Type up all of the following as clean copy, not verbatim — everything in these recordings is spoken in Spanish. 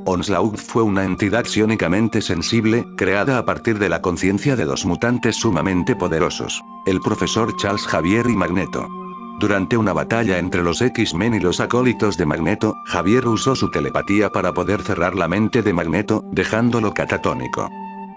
Onslaught fue una entidad psiónicamente sensible, creada a partir de la conciencia de dos mutantes sumamente poderosos, el profesor Charles Xavier y Magneto. Durante una batalla entre los X-Men y los acólitos de Magneto, Xavier usó su telepatía para poder cerrar la mente de Magneto, dejándolo catatónico.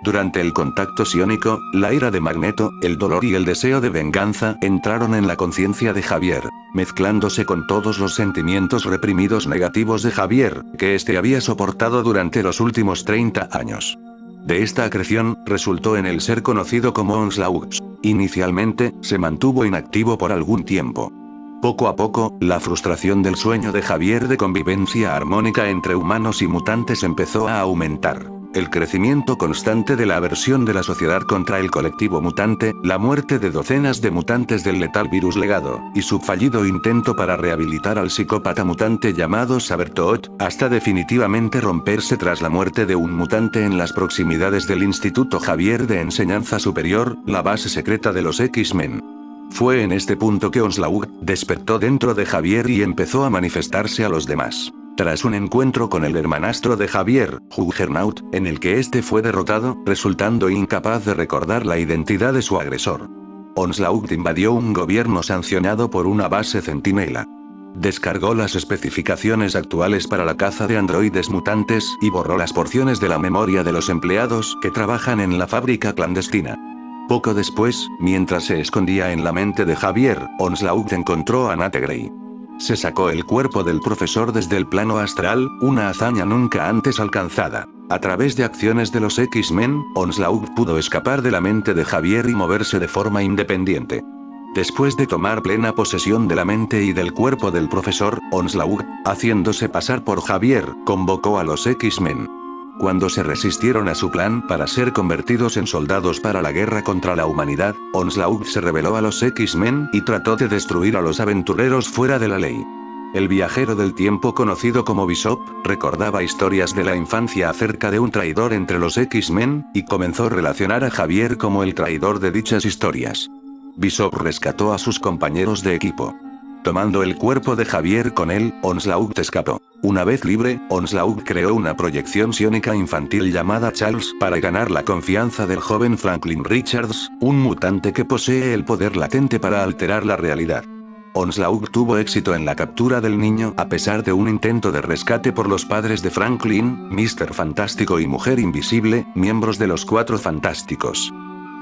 Durante el contacto psiónico, la ira de Magneto, el dolor y el deseo de venganza entraron en la conciencia de Xavier, mezclándose con todos los sentimientos reprimidos negativos de Xavier, que éste había soportado durante los últimos 30 años. De esta acreción, resultó en el ser conocido como Onslaught. Inicialmente, se mantuvo inactivo por algún tiempo. Poco a poco, la frustración del sueño de Xavier de convivencia armónica entre humanos y mutantes empezó a aumentar. El crecimiento constante de la aversión de la sociedad contra el colectivo mutante, la muerte de docenas de mutantes del letal virus legado, y su fallido intento para rehabilitar al psicópata mutante llamado Sabertooth, hasta definitivamente romperse tras la muerte de un mutante en las proximidades del Instituto Xavier de Enseñanza Superior, la base secreta de los X-Men. Fue en este punto que Onslaught despertó dentro de Xavier y empezó a manifestarse a los demás. Tras un encuentro con el hermanastro de Xavier, Juggernaut, en el que este fue derrotado, resultando incapaz de recordar la identidad de su agresor. Onslaught invadió un gobierno sancionado por una base centinela. Descargó las especificaciones actuales para la caza de androides mutantes y borró las porciones de la memoria de los empleados que trabajan en la fábrica clandestina. Poco después, mientras se escondía en la mente de Xavier, Onslaught encontró a Nate Grey. Se sacó el cuerpo del profesor desde el plano astral, una hazaña nunca antes alcanzada. A través de acciones de los X-Men, Onslaught pudo escapar de la mente de Xavier y moverse de forma independiente. Después de tomar plena posesión de la mente y del cuerpo del profesor, Onslaught, haciéndose pasar por Xavier, convocó a los X-Men. Cuando se resistieron a su plan para ser convertidos en soldados para la guerra contra la humanidad, Onslaught se rebeló a los X-Men y trató de destruir a los aventureros fuera de la ley. El viajero del tiempo conocido como Bishop, recordaba historias de la infancia acerca de un traidor entre los X-Men, y comenzó a relacionar a Xavier como el traidor de dichas historias. Bishop rescató a sus compañeros de equipo. Tomando el cuerpo de Xavier con él, Onslaught escapó. Una vez libre, Onslaught creó una proyección psiónica infantil llamada Charles para ganar la confianza del joven Franklin Richards, un mutante que posee el poder latente para alterar la realidad. Onslaught tuvo éxito en la captura del niño a pesar de un intento de rescate por los padres de Franklin, Mr. Fantástico y Mujer Invisible, miembros de los Cuatro Fantásticos.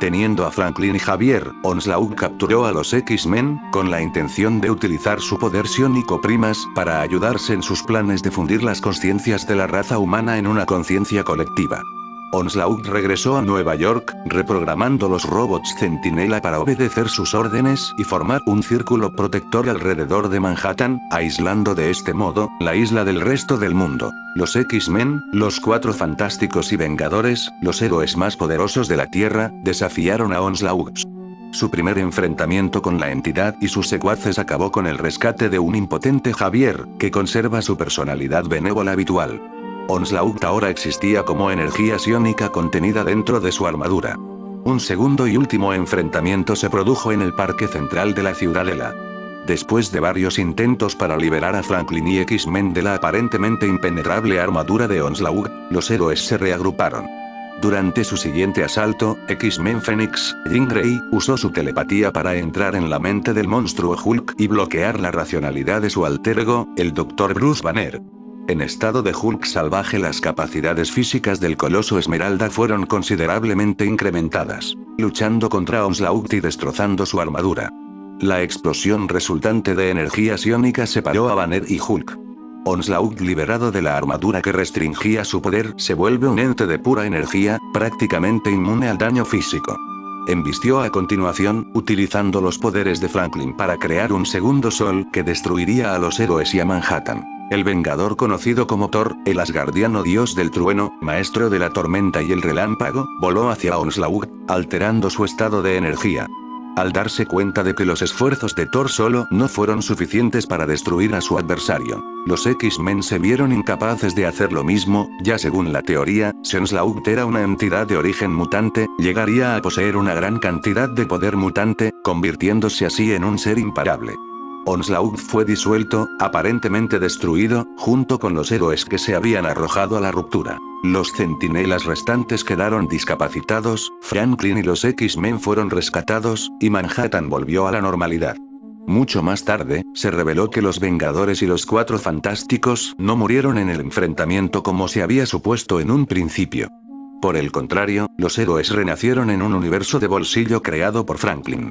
Teniendo a Franklin y Xavier, Onslaught capturó a los X-Men, con la intención de utilizar su poder psiónico primas para ayudarse en sus planes de fundir las conciencias de la raza humana en una conciencia colectiva. Onslaught regresó a Nueva York, reprogramando los robots Centinela para obedecer sus órdenes y formar un círculo protector alrededor de Manhattan, aislando de este modo la isla del resto del mundo. Los X-Men, los Cuatro Fantásticos y Vengadores, los héroes más poderosos de la Tierra, desafiaron a Onslaught. Su primer enfrentamiento con la entidad y sus secuaces acabó con el rescate de un impotente Xavier, que conserva su personalidad benévola habitual. Onslaught ahora existía como energía psiónica contenida dentro de su armadura. Un segundo y último enfrentamiento se produjo en el parque central de la Ciudadela. Después de varios intentos para liberar a Franklin y X-Men de la aparentemente impenetrable armadura de Onslaught, los héroes se reagruparon. Durante su siguiente asalto, X-Men Phoenix, Jean Grey, usó su telepatía para entrar en la mente del monstruo Hulk y bloquear la racionalidad de su alter ego, el Dr. Bruce Banner. En estado de Hulk salvaje, las capacidades físicas del Coloso Esmeralda fueron considerablemente incrementadas, luchando contra Onslaught y destrozando su armadura. La explosión resultante de energía psiónica separó a Banner y Hulk. Onslaught, liberado de la armadura que restringía su poder, se vuelve un ente de pura energía, prácticamente inmune al daño físico. Embistió a continuación, utilizando los poderes de Franklin para crear un segundo sol que destruiría a los héroes y a Manhattan. El Vengador, conocido como Thor, el asgardiano dios del trueno, maestro de la tormenta y el relámpago, voló hacia Onslaught, alterando su estado de energía. Al darse cuenta de que los esfuerzos de Thor solo no fueron suficientes para destruir a su adversario, los X-Men se vieron incapaces de hacer lo mismo, ya según la teoría, si Onslaught era una entidad de origen mutante, llegaría a poseer una gran cantidad de poder mutante, convirtiéndose así en un ser imparable. Onslaught fue disuelto, aparentemente destruido, junto con los héroes que se habían arrojado a la ruptura. Los centinelas restantes quedaron discapacitados, Franklin y los X-Men fueron rescatados, y Manhattan volvió a la normalidad. Mucho más tarde, se reveló que los Vengadores y los Cuatro Fantásticos no murieron en el enfrentamiento como se había supuesto en un principio. Por el contrario, los héroes renacieron en un universo de bolsillo creado por Franklin.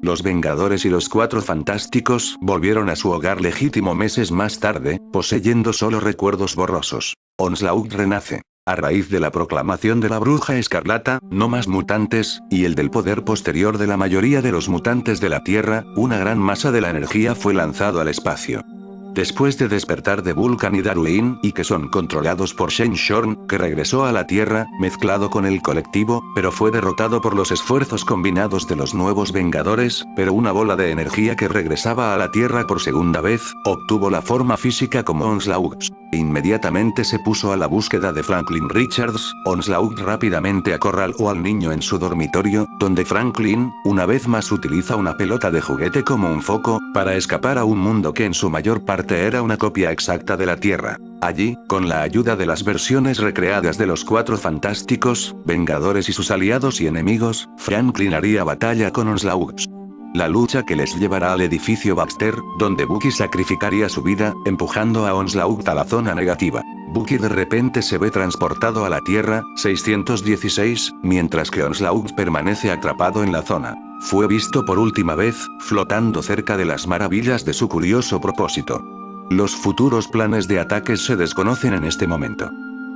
Los Vengadores y los Cuatro Fantásticos volvieron a su hogar legítimo meses más tarde, poseyendo solo recuerdos borrosos. Onslaught renace. A raíz de la proclamación de la Bruja Escarlata, no más mutantes, y el del poder posterior de la mayoría de los mutantes de la Tierra, una gran masa de la energía fue lanzado al espacio. Después de despertar de Vulcan y Darwin, y que son controlados por Shane Shorn, que regresó a la Tierra, mezclado con el colectivo, pero fue derrotado por los esfuerzos combinados de los nuevos Vengadores, pero una bola de energía que regresaba a la Tierra por segunda vez, obtuvo la forma física como Onslaught. Inmediatamente se puso a la búsqueda de Franklin Richards. Onslaught rápidamente acorraló al niño en su dormitorio, donde Franklin, una vez más utiliza una pelota de juguete como un foco, para escapar a un mundo que en su mayor parte era una copia exacta de la Tierra. Allí, con la ayuda de las versiones recreadas de los Cuatro Fantásticos, Vengadores y sus aliados y enemigos, Franklin haría batalla con Onslaught. La lucha que les llevará al edificio Baxter, donde Bucky sacrificaría su vida, empujando a Onslaught a la zona negativa. Bucky de repente se ve transportado a la Tierra, 616, mientras que Onslaught permanece atrapado en la zona. Fue visto por última vez, flotando cerca de las maravillas de su curioso propósito. Los futuros planes de ataques se desconocen en este momento.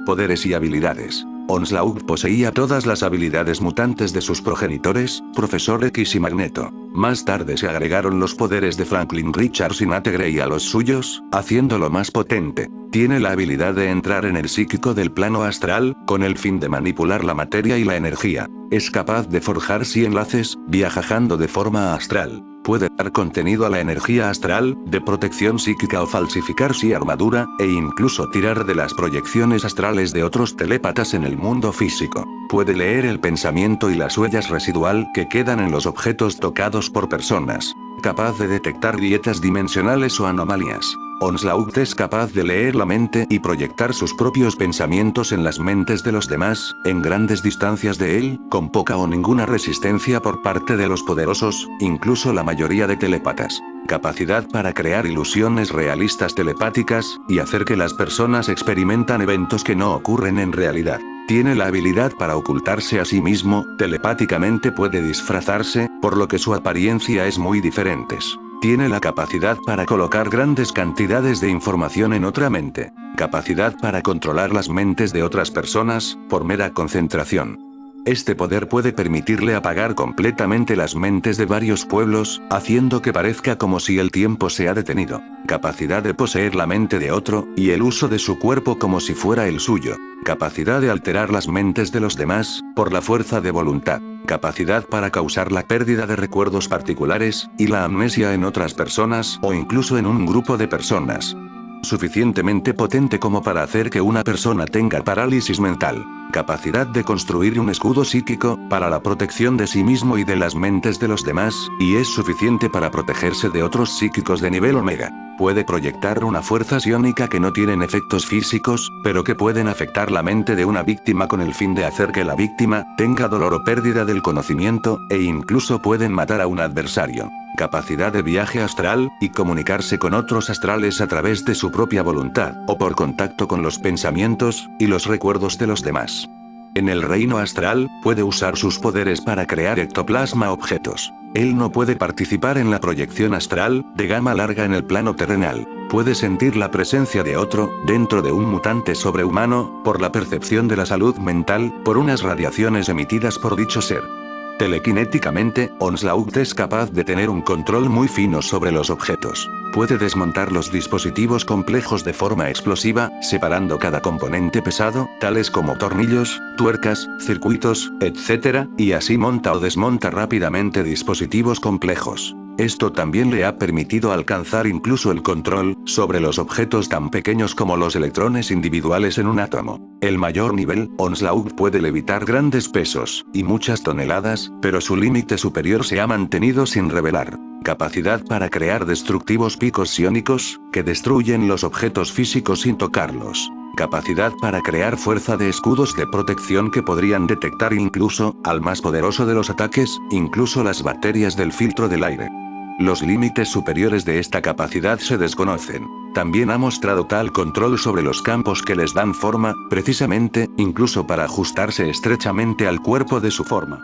Poderes y habilidades. Onslaught poseía todas las habilidades mutantes de sus progenitores, Profesor X y Magneto. Más tarde se agregaron los poderes de Franklin Richards y Nate Grey a los suyos, haciéndolo más potente. Tiene la habilidad de entrar en el psíquico del plano astral, con el fin de manipular la materia y la energía. Es capaz de forjar enlaces, viajando de forma astral. Puede dar contenido a la energía astral, de protección psíquica o falsificar armadura, e incluso tirar de las proyecciones astrales de otros telépatas en el mundo físico. Puede leer el pensamiento y las huellas residual que quedan en los objetos tocados por personas. Capaz de detectar grietas dimensionales o anomalías. Onslaught es capaz de leer la mente y proyectar sus propios pensamientos en las mentes de los demás, en grandes distancias de él, con poca o ninguna resistencia por parte de los poderosos, incluso la mayoría de telépatas. Capacidad para crear ilusiones realistas telepáticas, y hacer que las personas experimentan eventos que no ocurren en realidad. Tiene la habilidad para ocultarse a sí mismo, telepáticamente puede disfrazarse, por lo que su apariencia es muy diferente. Tiene la capacidad para colocar grandes cantidades de información en otra mente. Capacidad para controlar las mentes de otras personas, por mera concentración. Este poder puede permitirle apagar completamente las mentes de varios pueblos, haciendo que parezca como si el tiempo se ha detenido. Capacidad de poseer la mente de otro, y el uso de su cuerpo como si fuera el suyo. Capacidad de alterar las mentes de los demás, por la fuerza de voluntad. Capacidad para causar la pérdida de recuerdos particulares, y la amnesia en otras personas, o incluso en un grupo de personas. Suficientemente potente como para hacer que una persona tenga parálisis mental. Capacidad de construir un escudo psíquico, para la protección de sí mismo y de las mentes de los demás, y es suficiente para protegerse de otros psíquicos de nivel Omega. Puede proyectar una fuerza psiónica que no tienen efectos físicos, pero que pueden afectar la mente de una víctima con el fin de hacer que la víctima tenga dolor o pérdida del conocimiento, e incluso pueden matar a un adversario. Capacidad de viaje astral, y comunicarse con otros astrales a través de su propia voluntad, o por contacto con los pensamientos y los recuerdos de los demás. En el reino astral, puede usar sus poderes para crear ectoplasma objetos. Él no puede participar en la proyección astral, de gama larga en el plano terrenal. Puede sentir la presencia de otro, dentro de un mutante sobrehumano, por la percepción de la salud mental, por unas radiaciones emitidas por dicho ser. Telequinéticamente, Onslaught es capaz de tener un control muy fino sobre los objetos. Puede desmontar los dispositivos complejos de forma explosiva, separando cada componente pesado, tales como tornillos, tuercas, circuitos, etc., y así monta o desmonta rápidamente dispositivos complejos. Esto también le ha permitido alcanzar incluso el control sobre los objetos tan pequeños como los electrones individuales en un átomo. El mayor nivel, Onslaught puede levitar grandes pesos, y muchas toneladas, pero su límite superior se ha mantenido sin revelar. Capacidad para crear destructivos picos psiónicos, que destruyen los objetos físicos sin tocarlos. Capacidad para crear fuerza de escudos de protección que podrían detectar incluso al más poderoso de los ataques, incluso las bacterias del filtro del aire. Los límites superiores de esta capacidad se desconocen. También ha mostrado tal control sobre los campos que les dan forma, precisamente, incluso para ajustarse estrechamente al cuerpo de su forma.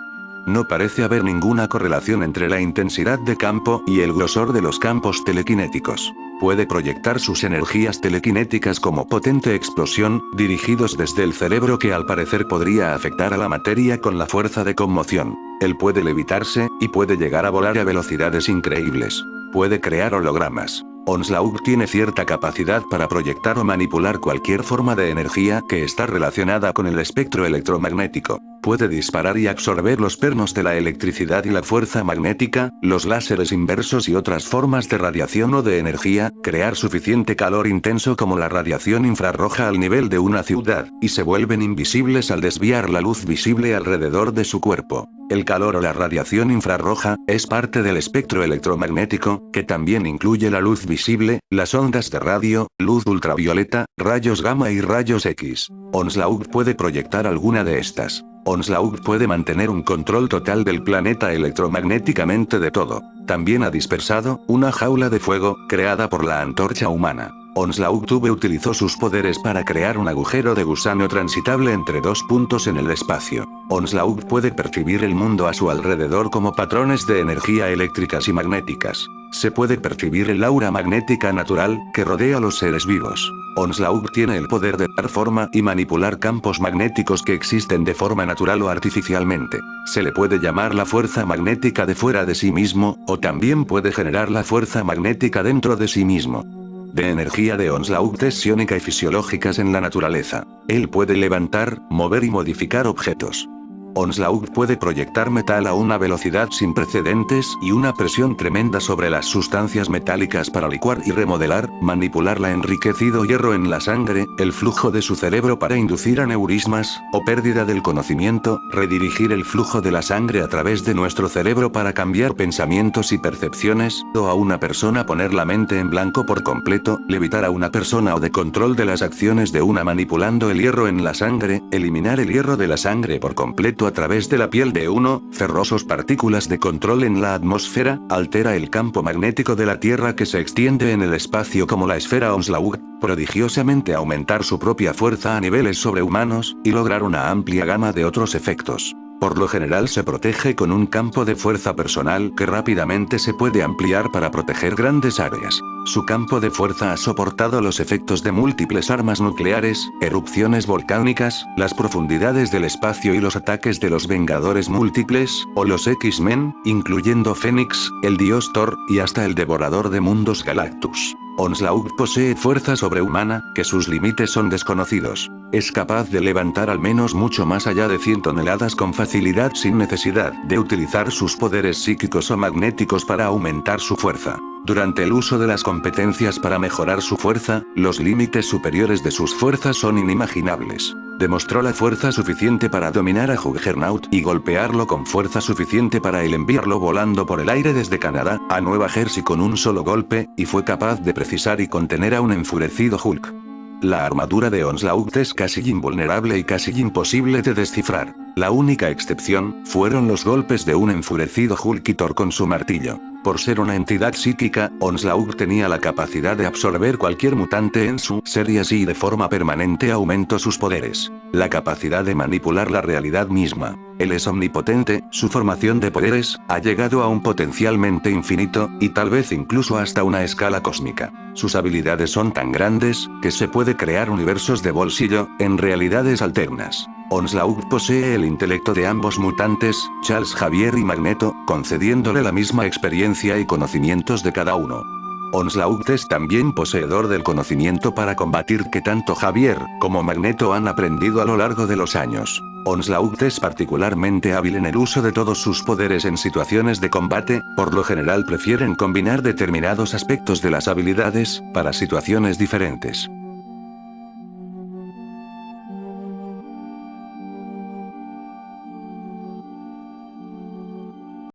No parece haber ninguna correlación entre la intensidad de campo y el grosor de los campos telequinéticos. Puede proyectar sus energías telequinéticas como potente explosión, dirigidos desde el cerebro que al parecer podría afectar a la materia con la fuerza de conmoción. Él puede levitarse, y puede llegar a volar a velocidades increíbles. Puede crear hologramas. Onslaught tiene cierta capacidad para proyectar o manipular cualquier forma de energía que está relacionada con el espectro electromagnético. Puede disparar y absorber los pernos de la electricidad y la fuerza magnética, los láseres inversos y otras formas de radiación o de energía, crear suficiente calor intenso como la radiación infrarroja al nivel de una ciudad, y se vuelven invisibles al desviar la luz visible alrededor de su cuerpo. El calor o la radiación infrarroja es parte del espectro electromagnético, que también incluye la luz visible, las ondas de radio, luz ultravioleta, rayos gamma y rayos X. Onslaught puede proyectar alguna de estas. Onslaught puede mantener un control total del planeta electromagnéticamente de todo. También ha dispersado una jaula de fuego, creada por la antorcha humana. Onslaught utilizó sus poderes para crear un agujero de gusano transitable entre dos puntos en el espacio. Onslaught puede percibir el mundo a su alrededor como patrones de energía eléctricas y magnéticas. Se puede percibir el aura magnética natural, que rodea a los seres vivos. Onslaught tiene el poder de dar forma y manipular campos magnéticos que existen de forma natural o artificialmente. Se le puede llamar la fuerza magnética de fuera de sí mismo, o también puede generar la fuerza magnética dentro de sí mismo. De energía de Onslaught es psiónica y fisiológicas en la naturaleza. Él puede levantar, mover y modificar objetos. Onslaught puede proyectar metal a una velocidad sin precedentes y una presión tremenda sobre las sustancias metálicas para licuar y remodelar, manipular la enriquecido hierro en la sangre, el flujo de su cerebro para inducir aneurismas, o pérdida del conocimiento, redirigir el flujo de la sangre a través de nuestro cerebro para cambiar pensamientos y percepciones, o a una persona poner la mente en blanco por completo, levitar a una persona o de control de las acciones de una manipulando el hierro en la sangre, eliminar el hierro de la sangre por completo a través de la piel de uno, ferrosos partículas de control en la atmósfera, altera el campo magnético de la Tierra que se extiende en el espacio como la esfera Onslaught, prodigiosamente aumentar su propia fuerza a niveles sobrehumanos, y lograr una amplia gama de otros efectos. Por lo general se protege con un campo de fuerza personal que rápidamente se puede ampliar para proteger grandes áreas. Su campo de fuerza ha soportado los efectos de múltiples armas nucleares, erupciones volcánicas, las profundidades del espacio y los ataques de los Vengadores múltiples, o los X-Men, incluyendo Fénix, el dios Thor, y hasta el devorador de mundos Galactus. Onslaught posee fuerza sobrehumana, que sus límites son desconocidos. Es capaz de levantar al menos mucho más allá de 100 toneladas con facilidad sin necesidad de utilizar sus poderes psíquicos o magnéticos para aumentar su fuerza. Durante el uso de las competencias para mejorar su fuerza, los límites superiores de sus fuerzas son inimaginables. Demostró la fuerza suficiente para dominar a Juggernaut y golpearlo con fuerza suficiente para enviarlo volando por el aire desde Canadá a Nueva Jersey con un solo golpe, y fue capaz de precisar y contener a un enfurecido Hulk. La armadura de Onslaught es casi invulnerable y casi imposible de descifrar. La única excepción fueron los golpes de un enfurecido Hulk y Thor con su martillo. Por ser una entidad psíquica, Onslaught tenía la capacidad de absorber cualquier mutante en su ser y así de forma permanente aumentó sus poderes. La capacidad de manipular la realidad misma. Él es omnipotente, su formación de poderes ha llegado a un potencialmente infinito, y tal vez incluso hasta una escala cósmica. Sus habilidades son tan grandes, que se puede crear universos de bolsillo, en realidades alternas. Onslaught posee el intelecto de ambos mutantes, Charles Xavier y Magneto, concediéndole la misma experiencia y conocimientos de cada uno. Onslaught es también poseedor del conocimiento para combatir que tanto Javier, como Magneto han aprendido a lo largo de los años. Onslaught es particularmente hábil en el uso de todos sus poderes en situaciones de combate, por lo general prefieren combinar determinados aspectos de las habilidades, para situaciones diferentes.